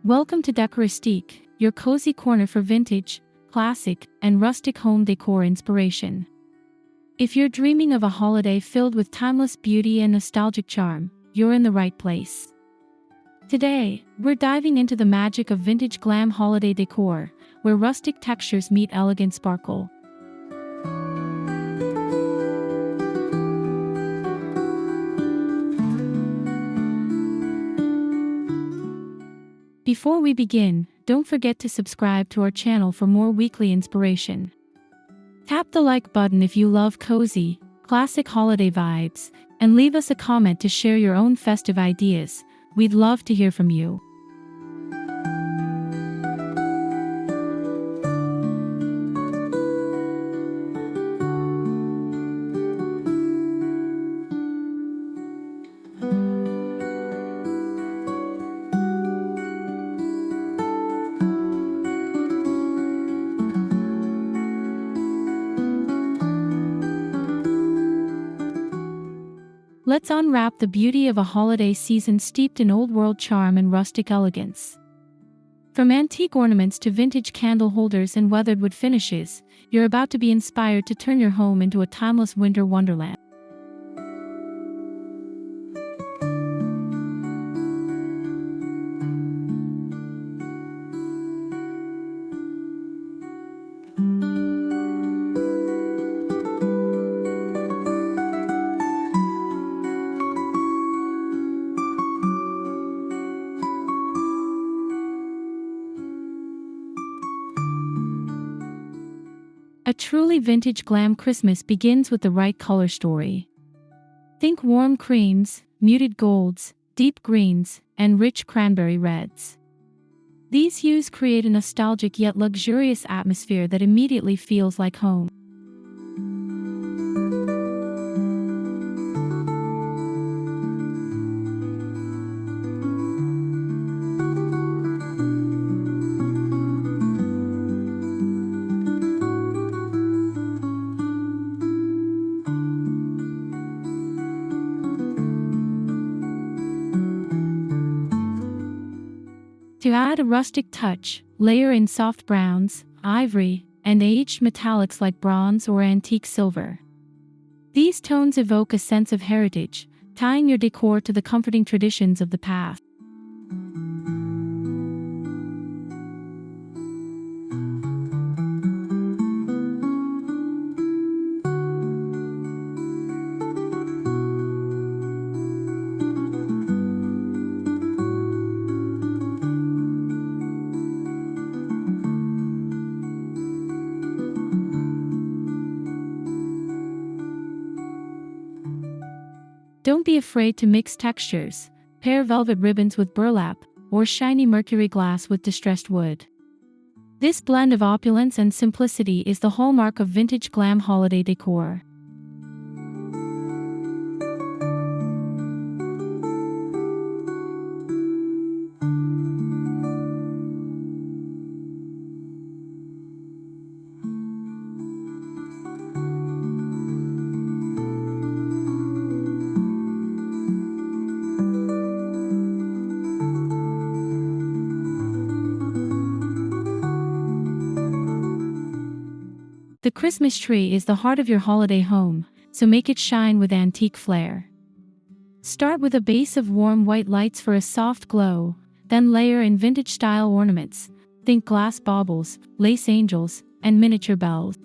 Welcome to Decoristique, your cozy corner for vintage, classic, and rustic home decor inspiration. If you're dreaming of a holiday filled with timeless beauty and nostalgic charm, you're in the right place. Today, we're diving into the magic of vintage glam holiday decor, where rustic textures meet elegant sparkle. Before we begin, don't forget to subscribe to our channel for more weekly inspiration. Tap the like button if you love cozy, classic holiday vibes, and leave us a comment to share your own festive ideas. We'd love to hear from you. Let's unwrap the beauty of a holiday season steeped in old-world charm and rustic elegance. From antique ornaments to vintage candle holders and weathered wood finishes, you're about to be inspired to turn your home into a timeless winter wonderland. A truly vintage glam Christmas begins with the right color story. Think warm creams, muted golds, deep greens, and rich cranberry reds. These hues create a nostalgic yet luxurious atmosphere that immediately feels like home. To add a rustic touch, layer in soft browns, ivory, and aged metallics like bronze or antique silver. These tones evoke a sense of heritage, tying your decor to the comforting traditions of the past. Don't be afraid to mix textures. Pair velvet ribbons with burlap, or shiny mercury glass with distressed wood. This blend of opulence and simplicity is the hallmark of vintage glam holiday decor. The Christmas tree is the heart of your holiday home, so make it shine with antique flair. Start with a base of warm white lights for a soft glow, then layer in vintage-style ornaments. Think glass baubles, lace angels, and miniature bells.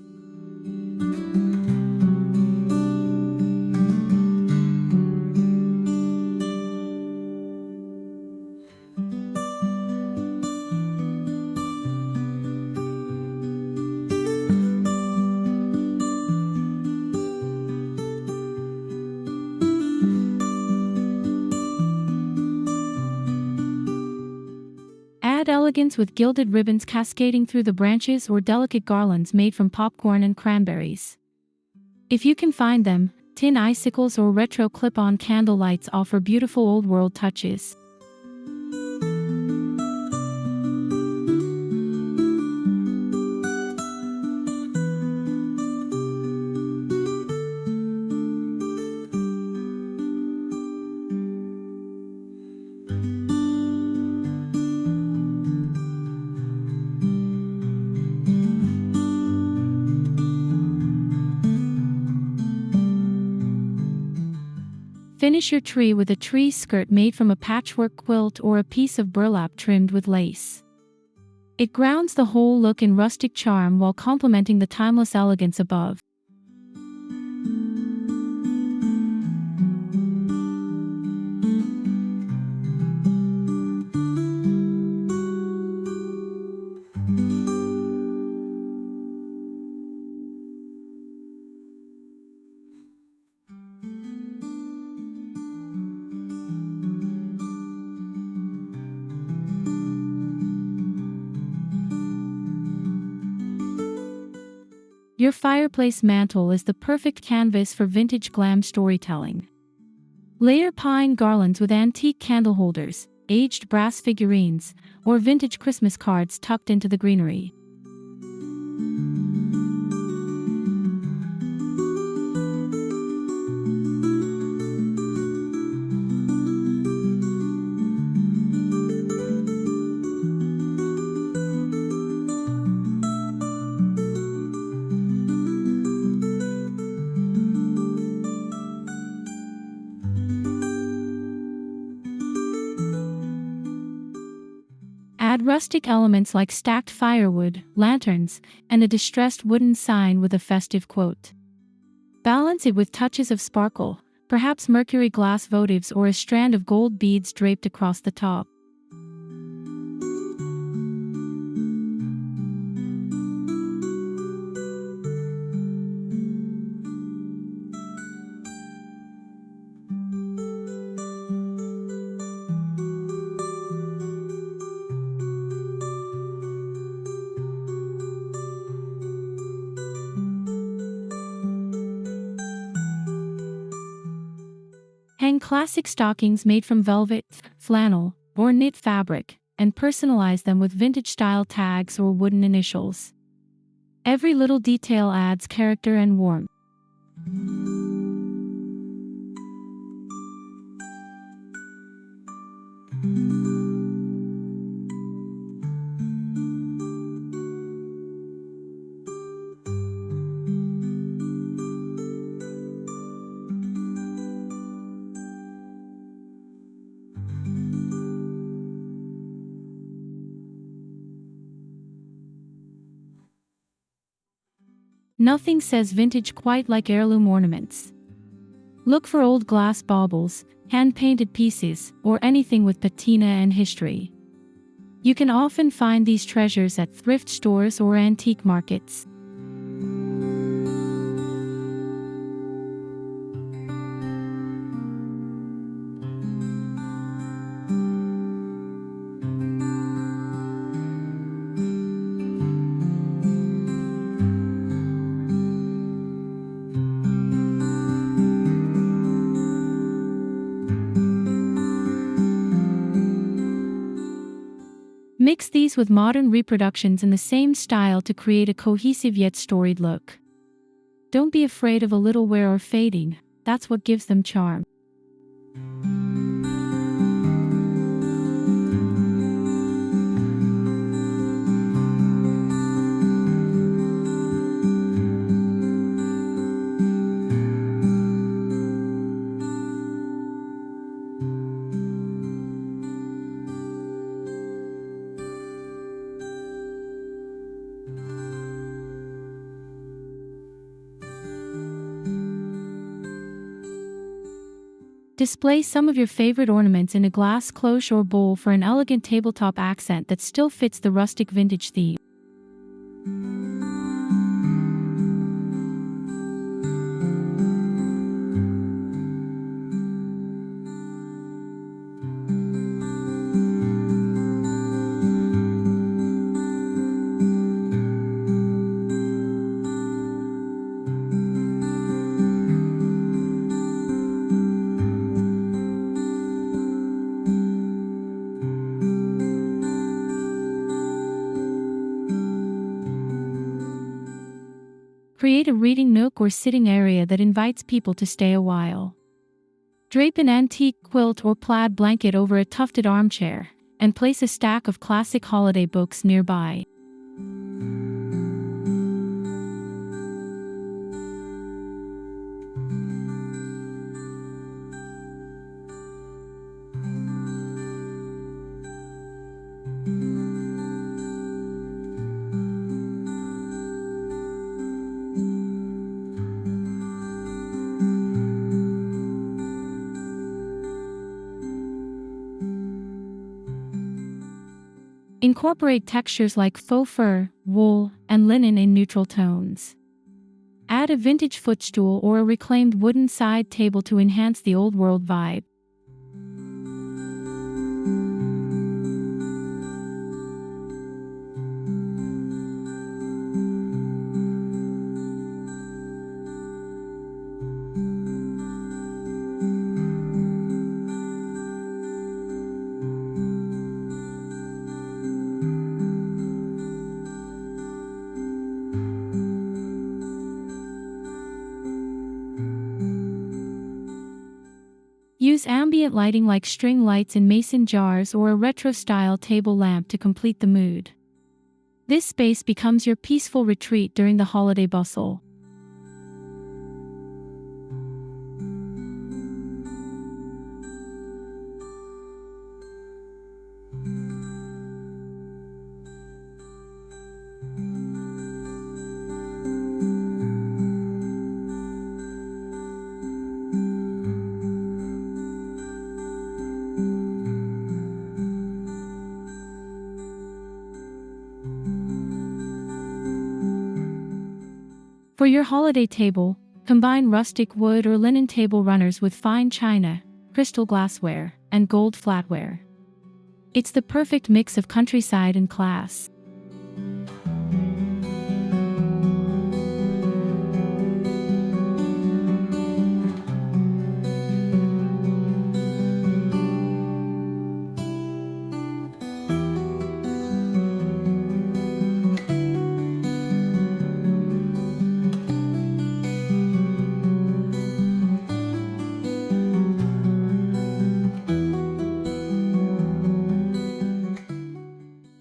Add elegance with gilded ribbons cascading through the branches or delicate garlands made from popcorn and cranberries. If you can find them, tin icicles or retro clip-on candle lights offer beautiful old-world touches. Finish your tree with a tree skirt made from a patchwork quilt or a piece of burlap trimmed with lace. It grounds the whole look in rustic charm while complementing the timeless elegance above. Your fireplace mantel is the perfect canvas for vintage glam storytelling. Layer pine garlands with antique candle holders, aged brass figurines, or vintage Christmas cards tucked into the greenery. Add rustic elements like stacked firewood, lanterns, and a distressed wooden sign with a festive quote. Balance it with touches of sparkle, perhaps mercury glass votives or a strand of gold beads draped across the top. Hang classic stockings made from velvet, flannel, or knit fabric, and personalize them with vintage-style tags or wooden initials. Every little detail adds character and warmth. Nothing says vintage quite like heirloom ornaments. Look for old glass baubles, hand-painted pieces, or anything with patina and history. You can often find these treasures at thrift stores or antique markets. Mix these with modern reproductions in the same style to create a cohesive yet storied look. Don't be afraid of a little wear or fading, that's what gives them charm. Display some of your favorite ornaments in a glass cloche or bowl for an elegant tabletop accent that still fits the rustic vintage theme. Create a reading nook or sitting area that invites people to stay a while. Drape an antique quilt or plaid blanket over a tufted armchair, and place a stack of classic holiday books nearby. Incorporate textures like faux fur, wool, and linen in neutral tones. Add a vintage footstool or a reclaimed wooden side table to enhance the old-world vibe. Use ambient lighting like string lights in mason jars or a retro-style table lamp to complete the mood. This space becomes your peaceful retreat during the holiday bustle. For your holiday table, combine rustic wood or linen table runners with fine china, crystal glassware, and gold flatware. It's the perfect mix of countryside and class.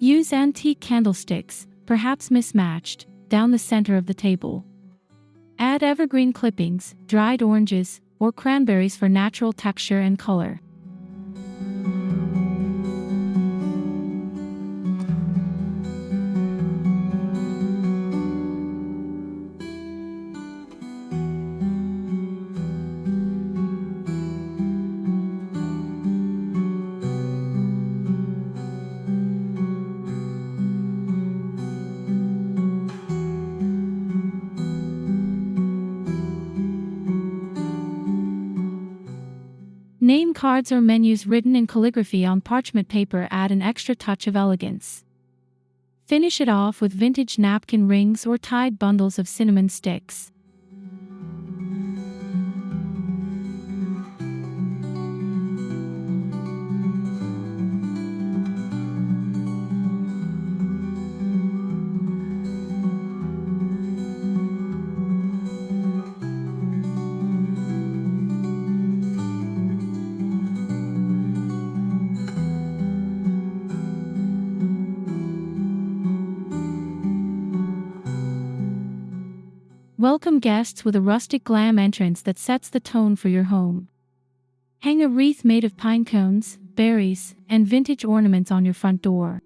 Use antique candlesticks, perhaps mismatched, down the center of the table. Add evergreen clippings, dried oranges, or cranberries for natural texture and color. Name cards or menus written in calligraphy on parchment paper add an extra touch of elegance. Finish it off with vintage napkin rings or tied bundles of cinnamon sticks. Welcome guests with a rustic glam entrance that sets the tone for your home. Hang a wreath made of pine cones, berries, and vintage ornaments on your front door.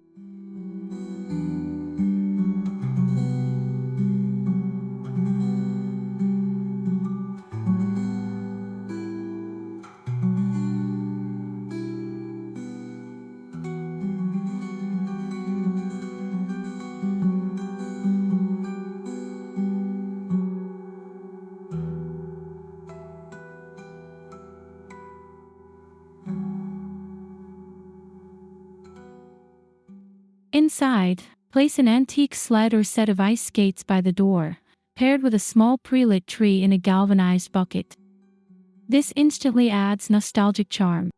Inside, place an antique sled or set of ice skates by the door, paired with a small pre-lit tree in a galvanized bucket. This instantly adds nostalgic charm.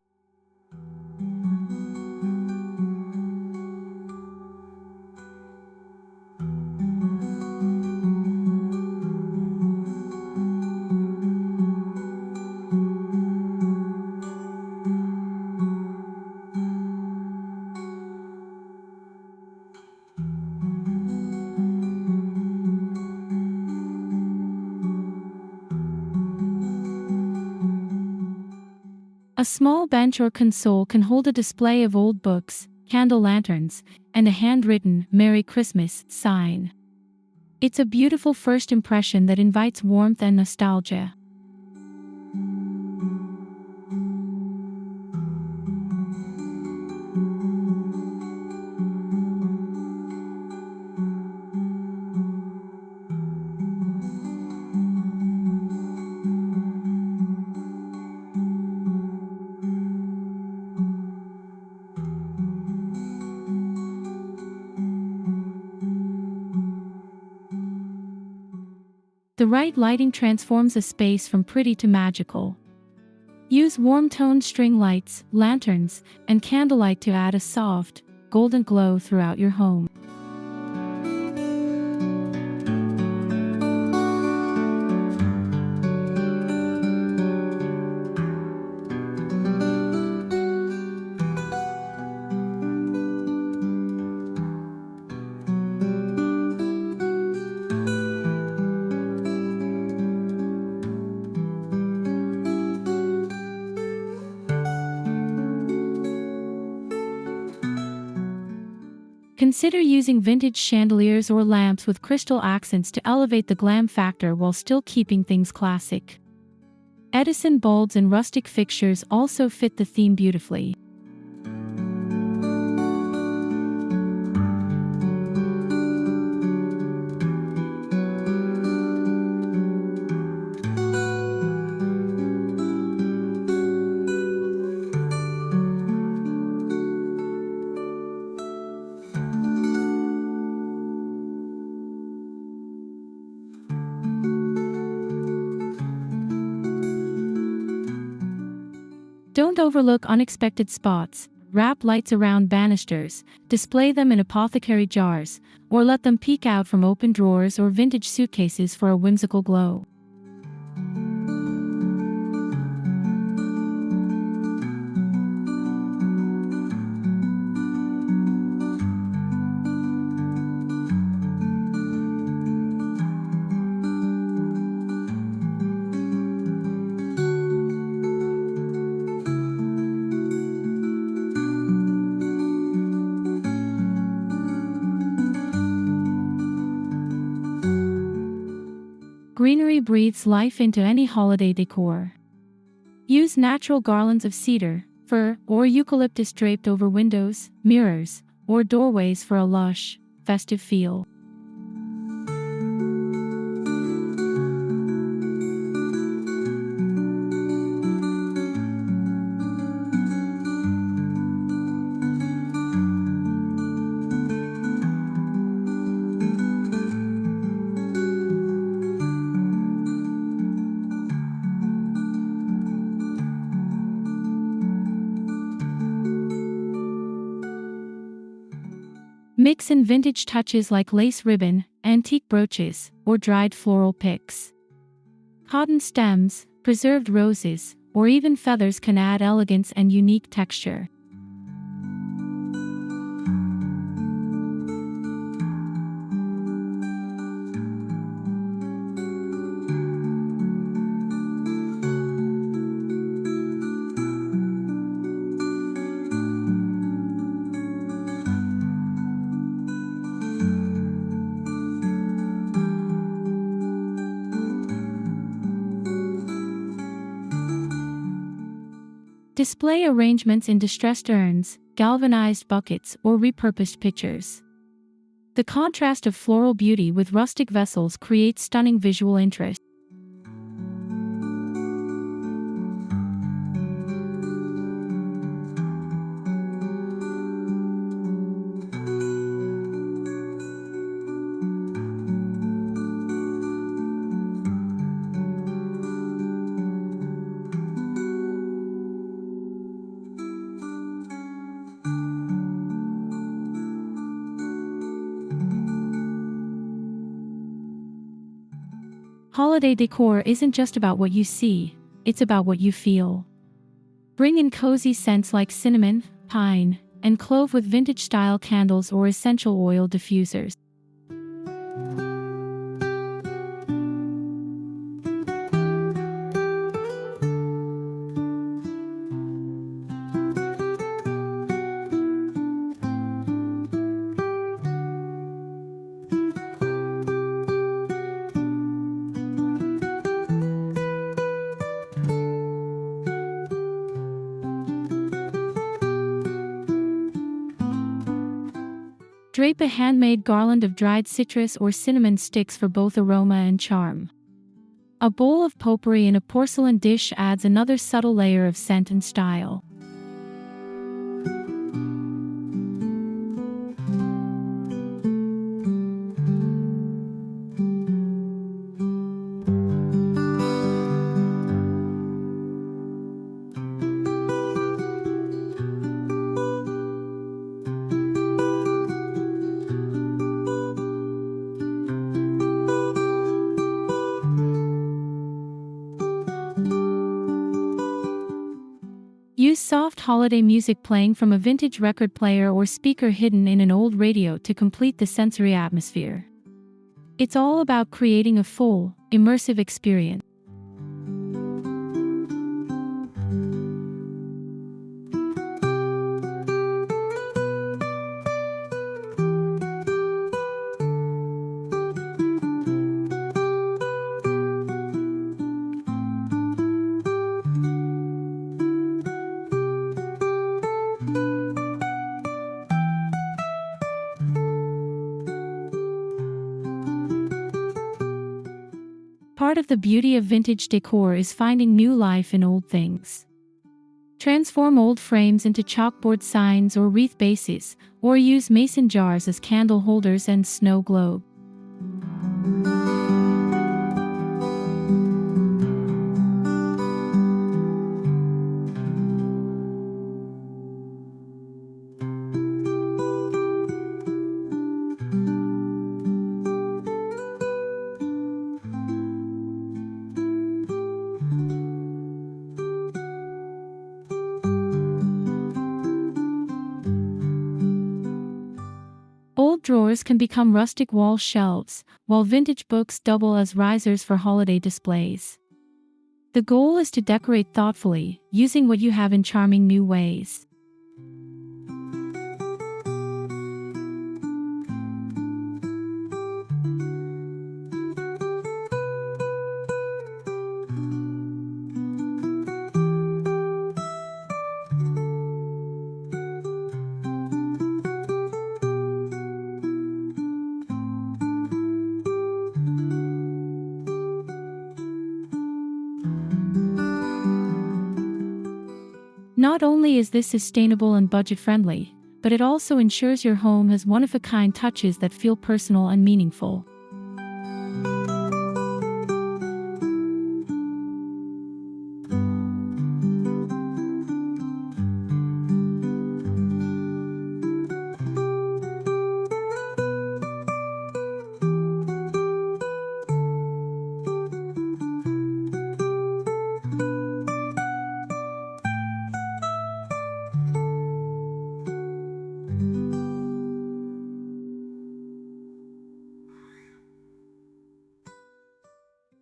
A small bench or console can hold a display of old books, candle lanterns, and a handwritten "Merry Christmas" sign. It's a beautiful first impression that invites warmth and nostalgia. The right lighting transforms a space from pretty to magical. Use warm-toned string lights, lanterns, and candlelight to add a soft, golden glow throughout your home. Consider using vintage chandeliers or lamps with crystal accents to elevate the glam factor while still keeping things classic. Edison bulbs and rustic fixtures also fit the theme beautifully. Don't overlook unexpected spots. Wrap lights around banisters, display them in apothecary jars, or let them peek out from open drawers or vintage suitcases for a whimsical glow. Greenery breathes life into any holiday decor. Use natural garlands of cedar, fir, or eucalyptus draped over windows, mirrors, or doorways for a lush, festive feel. Mix in vintage touches like lace ribbon, antique brooches, or dried floral picks. Cotton stems, preserved roses, or even feathers can add elegance and unique texture. Display arrangements in distressed urns, galvanized buckets, or repurposed pitchers. The contrast of floral beauty with rustic vessels creates stunning visual interest. Holiday decor isn't just about what you see, it's about what you feel. Bring in cozy scents like cinnamon, pine, and clove with vintage-style candles or essential oil diffusers. Drape a handmade garland of dried citrus or cinnamon sticks for both aroma and charm. A bowl of potpourri in a porcelain dish adds another subtle layer of scent and style. soft holiday music playing from a vintage record player or speaker hidden in an old radio to complete the sensory atmosphere. It's all about creating a full, immersive experience. Part of the beauty of vintage decor is finding new life in old things. Transform old frames into chalkboard signs or wreath bases, or use mason jars as candle holders and snow globe. Old drawers can become rustic wall shelves, while vintage books double as risers for holiday displays. The goal is to decorate thoughtfully, using what you have in charming new ways. Not only is this sustainable and budget-friendly, but it also ensures your home has one-of-a-kind touches that feel personal and meaningful.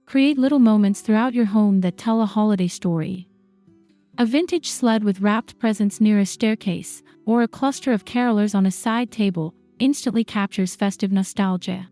Create little moments throughout your home that tell a holiday story. A vintage sled with wrapped presents near a staircase, or a cluster of carolers on a side table, instantly captures festive nostalgia.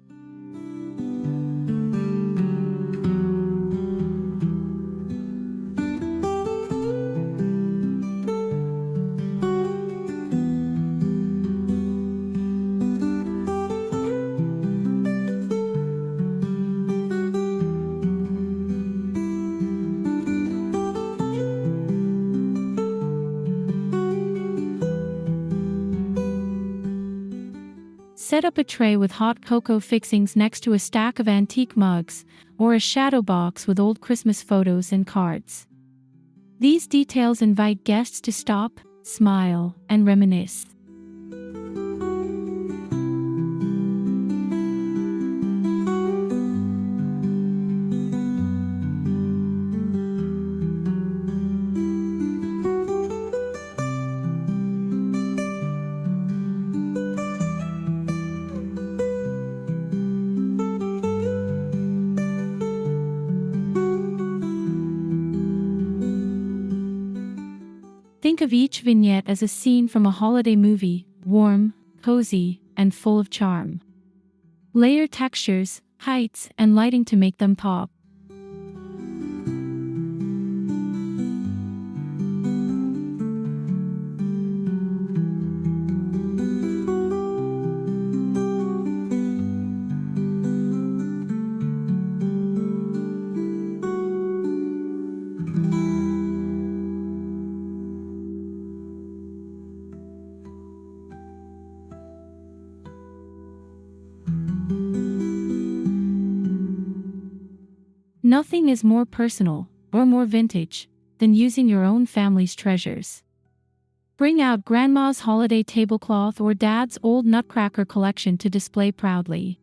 Set up a tray with hot cocoa fixings next to a stack of antique mugs, or a shadow box with old Christmas photos and cards. These details invite guests to stop, smile, and reminisce. Think of each vignette as a scene from a holiday movie, warm, cozy, and full of charm. Layer textures, heights, and lighting to make them pop. Nothing is more personal, or more vintage, than using your own family's treasures. Bring out Grandma's holiday tablecloth or Dad's old Nutcracker collection to display proudly.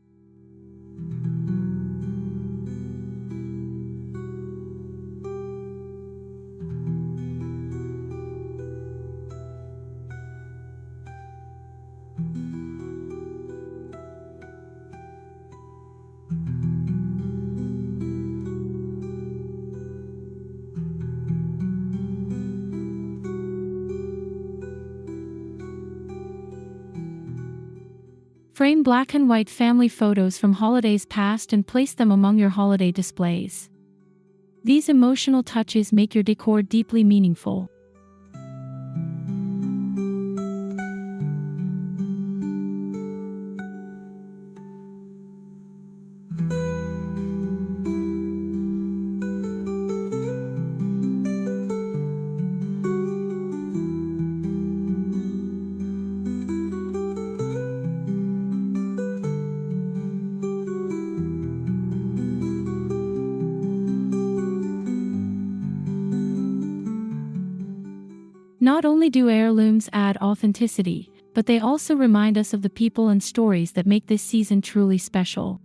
Frame black and white family photos from holidays past and place them among your holiday displays. These emotional touches make your decor deeply meaningful. Not only do heirlooms add authenticity, but they also remind us of the people and stories that make this season truly special.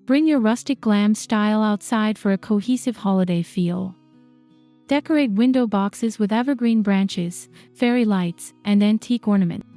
Bring your rustic glam style outside for a cohesive holiday feel. Decorate window boxes with evergreen branches, fairy lights, and antique ornaments.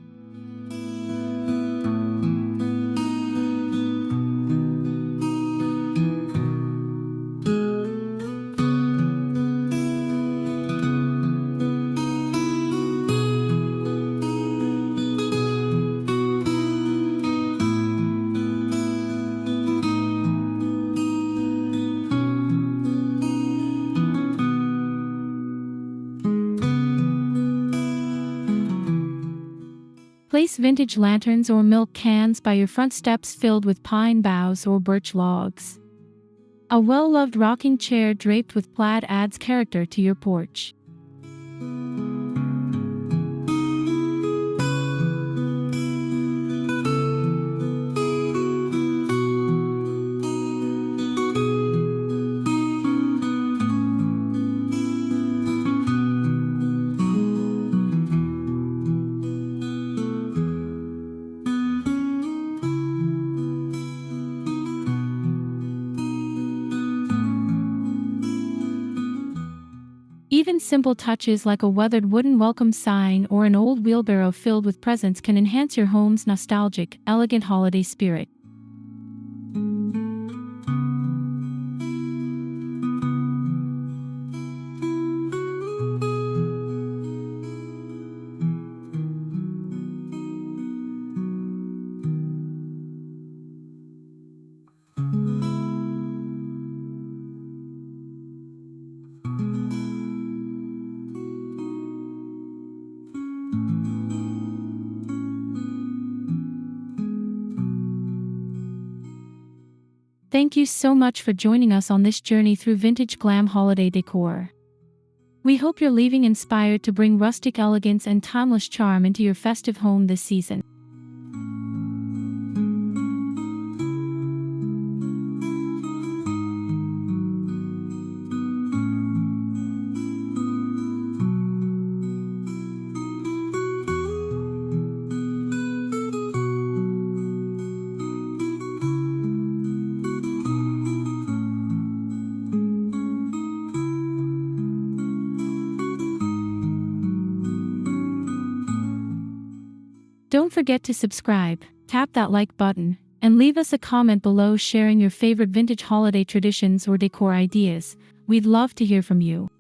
Place vintage lanterns or milk cans by your front steps filled with pine boughs or birch logs. A well-loved rocking chair draped with plaid adds character to your porch. Even simple touches like a weathered wooden welcome sign or an old wheelbarrow filled with presents can enhance your home's nostalgic, elegant holiday spirit. Thank you so much for joining us on this journey through vintage glam holiday decor. We hope you're leaving inspired to bring rustic elegance and timeless charm into your festive home this season. Don't forget to subscribe, tap that like button, and leave us a comment below sharing your favorite vintage holiday traditions or decor ideas. We'd love to hear from you.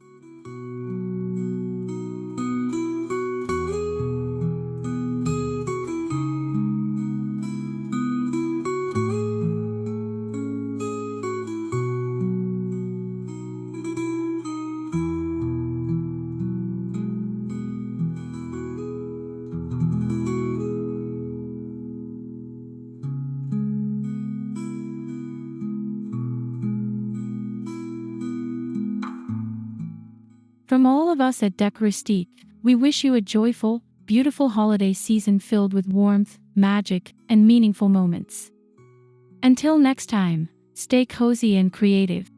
From all of us at Decoristique, we wish you a joyful, beautiful holiday season filled with warmth, magic, and meaningful moments. Until next time, stay cozy and creative.